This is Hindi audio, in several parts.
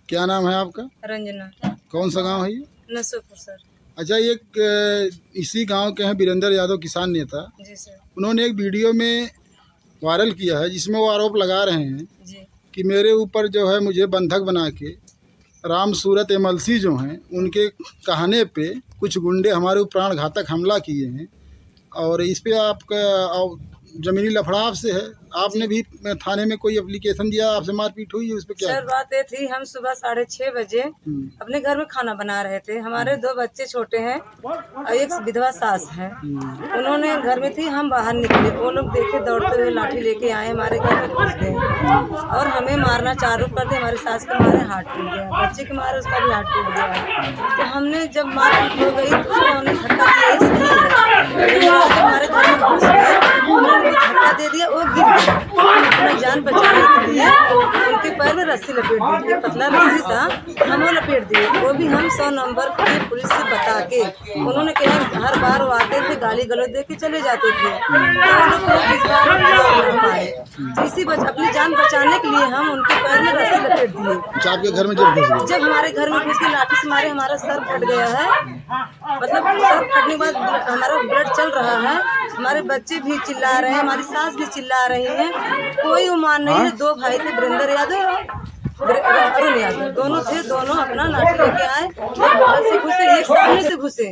क्या नाम है आपका? रंजना। कौन सा गांव है ये? नसूपुर सर। अच्छा, ये इसी गांव के हैं वीरेंद्र यादव, किसान नेता। जी सर। उन्होंने एक वीडियो में वायरल किया है जिसमें वो आरोप लगा रहे हैं जी। कि मेरे ऊपर जो है मुझे बंधक बना के राम सूरत एमएलसी जो हैं उनके कहने पे कुछ गुंडे हमारे ऊपर प्राणघातक हमला किए हैं। और इस पे आपका ज़मीनी लफड़ा आपसे है। आपने भी थाने में कोई एप्लीकेशन दिया, आपसे मारपीट हुई है, उस पे क्या? सर बात ये थी, हम सुबह 6:30 बजे अपने घर में खाना बना रहे थे। हमारे 2 बच्चे छोटे हैं और एक विधवा सास है। उन्होंने घर में थी, हम बाहर निकले, वो लोग देखे दौड़ते हुए लाठी लेके आए, हमारे घर में घुस गए और हमें मारना चालू कर दिया। हमारी सास के मारे हाथ टूट गया, बच्चे के मारे उसका भी हाथ टूट गया। तो हमने जब मारपीट हो गई तो उन्होंने धक्का दिया, सही है, हमारे घर में घुस गए, उन्होंने धक्का दे दिया, वो गिर गया। अपना जान बचाने के लिए उनके पैर में रस्सी लपेट दी, एक पतला रस्सी था, हम वो लपेट दिए। वो भी हम 100 नंबर की पुलिस से बता के, उन्होंने कहा हर बार वो आते थे, गाली गलौज दे के चले जाते थे, तो वो लोग कहे इस बार ना पाए, तो इसी अपनी जान बचाने के लिए हम उनके पैर में रस्सी लपेट दिए। आपके घर में जब घुस गए? जब हमारे घर में घुस के लाठी से मारे, हमारा सर फट गया है, मतलब सर फटने के बाद हमारा ब्लड चल रहा है, हमारे बच्चे भी चिल्ला रहे हैं, हमारी सास भी चिल्ला रही है, कोई उमान नहीं है। 2 भाई थे, वीरेंद्र यादव और अरुण यादव, दोनों थे, दोनों अपना लाठी लेके आए, एक बगल से घुसे, एक सामने से घुसे।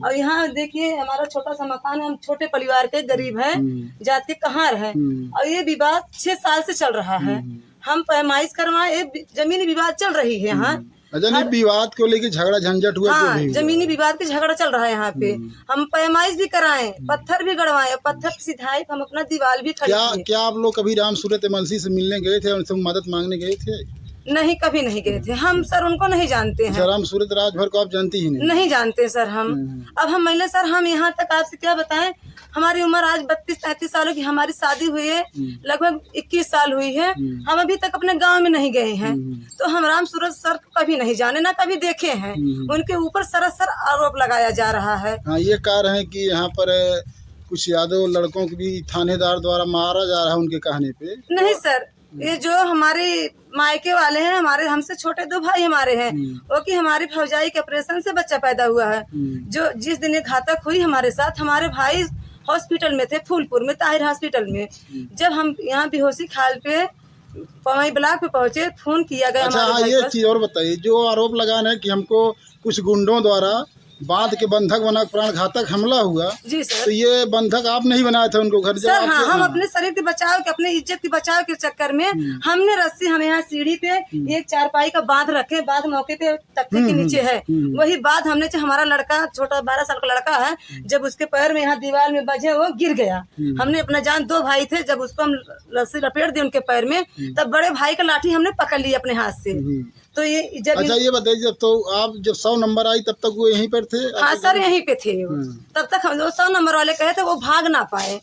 और यहाँ देखिए हमारा छोटा सा मकान है, हम छोटे परिवार के गरीब हैं, जात के कहार है, और ये विवाद 6 साल से चल रहा है। हम पैमाइश करवाए, जमीनी विवाद चल रही है यहाँ। अच्छा, नहीं विवाद को लेके झगड़ा झंझट हुआ? हाँ, जमीनी विवाद के झगड़ा चल रहा है यहाँ पे। हम पैमाइश भी कराएं, पत्थर भी गड़वाएं, पत्थर की सिधाई, हम अपना दीवार भी खड़ी किए। क्या आप लोग कभी राम सूरत एमएलसी से मिलने गए थे, उनसे मदद मांगने गए थे? नहीं, कभी नहीं गए थे हम सर, उनको नहीं जानते हैं। राम सूरत राजभर को आप जानती ही नहीं? नहीं जानते सर हम। अब हम महिला सर, हम यहाँ तक आपसे क्या बताएं, हमारी उम्र आज 32-33 सालों की, हमारी शादी हुई है लगभग 21 साल हुई है, हम अभी तक अपने गांव में नहीं गए हैं। तो हम राम सूरत सर को कभी नहीं जाने, ना कभी देखे हैं। उनके ऊपर सरासर आरोप लगाया जा रहा है। हाँ, ये कह रहे हैं कि यहाँ पर कुछ यादव लड़कों को भी थानेदार द्वारा मारा जा रहा है उनके कहने पे। नहीं सर, ये जो हमारे मायके वाले हैं, हमारे हमसे छोटे 2 भाई हमारे हैं, वो कि हमारी फौजाई के ऑपरेशन से बच्चा पैदा हुआ है, जो जिस दिन ये घातक हुई हमारे साथ, हमारे भाई हॉस्पिटल में थे, फूलपुर में ताहिर हॉस्पिटल में। जब हम यहाँ बेहोशी खाल पे पवई ब्लॉक पे पहुँचे, फोन किया गया। अच्छा, हाँ, ये चीज और बताइए, जो आरोप लगाना है कि हमको कुछ गुंडों द्वारा बांध के बंधक बना प्राणघातक हमला हुआ। जी सर। तो ये बंधक आप नहीं बनाए थे उनको घर? सर हाँ, हम अपने शरीर के बचाव के, अपने इज्जत के बचाव के चक्कर में हमने रस्सी, हम यहाँ सीढ़ी पे एक चारपाई का बांध रखे, बांध मौके पे तख्ते के नीचे है, वही बांध हमने, हमारा लड़का छोटा 12 साल का लड़का है, जब उसके पैर में यहाँ दीवार में बजे, वो गिर गया। हमने अपना जान, 2 भाई थे, जब उसको हम रस्सी लपेट दी उनके पैर में, तब बड़े भाई का लाठी हमने पकड़ ली अपने हाथ से। तो ये जब, अच्छा ये बताइए, जब तो आप जब 100 नंबर आई तब तक वो यहीं पर थे? हाँ सर, यहीं पे थे वो। तब तक हम 100 नंबर वाले कहे थे वो भाग ना पाए।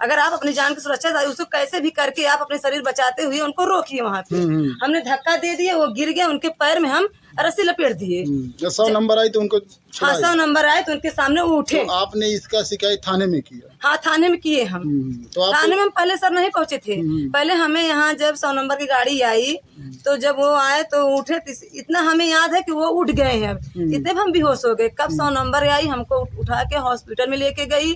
अगर आप अपनी जान की सुरक्षा, उसको कैसे भी करके आप अपने शरीर बचाते हुए उनको रोकिए वहाँ पे। हमने धक्का दे दिया, वो गिर गया, उनके पैर में हम रस्सी लपेट दिए। 100 नंबर आई तो उनको? हाँ, 100 नंबर आए तो उनके सामने वो उठे। तो आपने इसका शिकायत थाने में किया? हाँ, थाने में किए हम। तो थाने में हम पहले सर नहीं पहुँचे थे, पहले हमें यहाँ जब 100 नंबर की गाड़ी आई, तो जब वो आए तो उठे, इतना हमें याद है कि वो उठ गए हैं, इतने हम बेहोश हो गए। कब 100 नंबर आई, हमको उठा के हॉस्पिटल में लेके गई,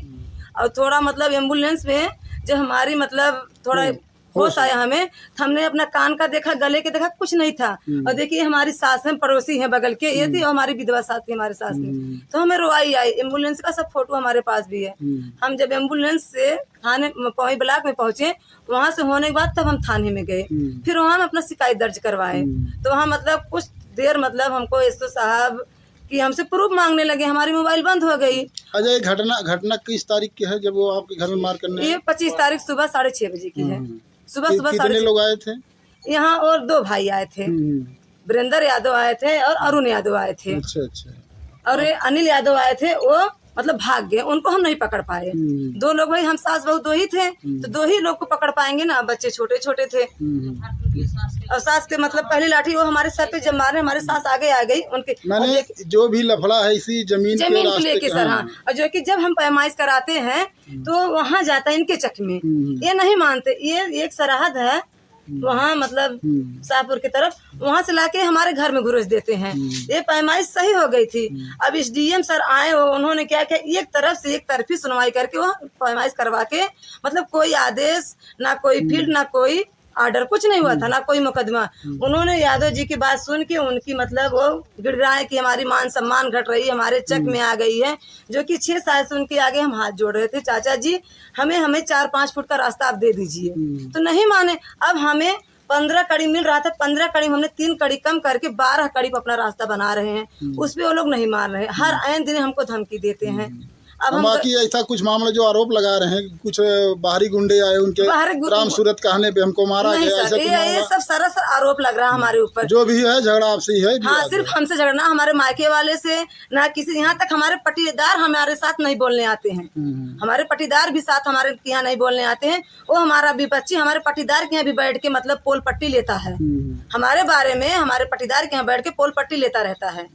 और थोड़ा मतलब एम्बुलेंस में जब हमारी मतलब थोड़ा होश आया हमें, तो हमने अपना कान का देखा, गले के देखा, कुछ नहीं था। और देखिए हमारी सास है, पड़ोसी है बगल के, ये थी, और हमारी विधवा सास थी हमारे सास में। तो हमें रोवाई आई, एम्बुलेंस का सब फोटो हमारे पास भी है। हम जब एम्बुलेंस से थाने पवई ब्लॉक में पहुंचे, वहाँ से होने के बाद तब हम थाने में गए, फिर वहाँ हम अपना शिकायत दर्ज करवाए। तो वहाँ मतलब कुछ देर मतलब हमको एसओ साहब कि हमसे प्रूफ मांगने लगे, हमारी मोबाइल बंद हो गई। अच्छा, ये घटना किस तारीख की है जब वो आपके घर में मार करने? ये 25 तारीख सुबह 6:30 बजे की है। सुबह कितने लोग आए थे यहाँ? और 2 भाई आए थे, वीरेंद्र यादव आए थे और अरुण यादव आए थे। अच्छा। और अनिल यादव आए थे, वो मतलब भाग गए, उनको हम नहीं पकड़ पाए। 2 लोग, भाई हम सास बहू 2 ही थे, तो 2 ही लोग को पकड़ पाएंगे ना, बच्चे छोटे छोटे थे। और सास के मतलब पहली लाठी वो हमारे सर पे जब मारे, हमारे सास आगे आ गई उनके, मैंने जो भी लफड़ा है इसी जमीन को लेके सर। हाँ, और जो कि जब हम पैमाइश कराते हैं तो वहाँ जाता है इनके चक में, ये नहीं मानते। ये एक सरहद है, वहाँ मतलब शाहपुर की तरफ, वहाँ से लाके हमारे घर में घुस देते हैं। ये पैमाइश सही हो गई थी। अब इस डीएम सर आए, उन्होंने क्या किया, एक तरफ से एक तरफी सुनवाई करके वो पैमाइश करवा के, मतलब कोई आदेश ना, कोई फील्ड ना, कोई ऑर्डर, कुछ नहीं हुआ था, ना कोई मुकदमा। उन्होंने यादव जी की बात सुन के उनकी मतलब वो गिड़गिड़ाए कि हमारी मान सम्मान घट रही है, हमारे चक में आ गई है, जो कि 6 साल से उनके आगे हम हाथ जोड़ रहे थे, चाचा जी हमें 4-5 फुट का रास्ता आप दे दीजिए। तो नहीं माने। अब हमें 15 कड़ी मिल रहा था, 15 कड़ी हमने 3 कड़ी कम करके 12 कड़ी पर अपना रास्ता बना रहे हैं। उस पे वो लोग नहीं मान रहे, हर आए दिन हमको धमकी देते हैं। अब हम बाकी ऐसा कुछ मामला जो आरोप लगा रहे हैं, कुछ बाहरी गुंडे आए, उनके राम सूरत कहने पे हमको मारा गया, ऐसा ये सब सरासर आरोप लग रहा है हमारे ऊपर। जो भी है झगड़ा आपसे ही है। हाँ, सिर्फ हमसे झगड़ना, हमारे मायके वाले से ना किसी, यहाँ तक हमारे पटीदार हमारे साथ नहीं बोलने आते हैं। हमारे पटीदार भी साथ हमारे यहाँ नहीं बोलने आते हैं। वो हमारा विपक्षी हमारे पटीदार के यहाँ भी बैठ के मतलब पोल पट्टी लेता है, हमारे बारे में हमारे पटीदार के यहाँ बैठ के पोल पट्टी लेता रहता है।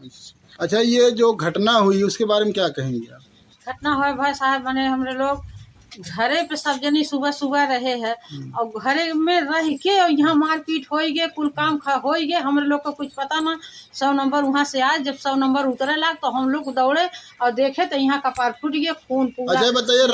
अच्छा, ये जो घटना हुई उसके बारे में क्या कहेंगे आप? घटना हुआ भाई साहब, बने हमरे लोग घरे पे सब जनी सुबह सुबह रहे हैं और घरे में रह के यहाँ मारपीट हो गए, कुल काम हो गए। हम लोग को कुछ पता ना। 100 नंबर वहाँ से आए, जब 100 नंबर उतरे लग तो हम लोग दौड़े और देखे तो यहाँ कपार फूट गया, खून पूरा। अच्छा बताइए,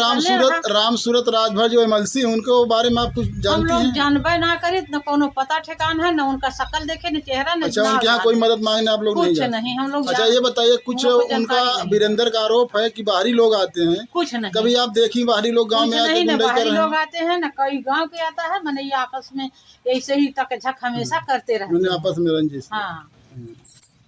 राम सूरत राजभर जो एमएलसी है, उनके बारे में आप कुछ जानती हैं? हम लोग जानबे ना करे, न कोनो पता ठिकान है, न उनका शकल देखे, न चेहरा, न। अच्छा, उनके यहाँ कोई मदद मांगने आप लोग कुछ नहीं हम लोग। अच्छा ये बताइए, कुछ उनका वीरेंद्र का आरोप है कि बाहरी लोग आते हैं, कुछ नहीं। कभी आप देखी बाहरी लोग गाँव में आके गुंडाई कर रहे हैं? लोग आते हैं ना, कई गांव के आता है, मैंने ये आपस में ऐसे ही तक झक हमेशा करते रहते हैं, आपस में रंजिश। हाँ।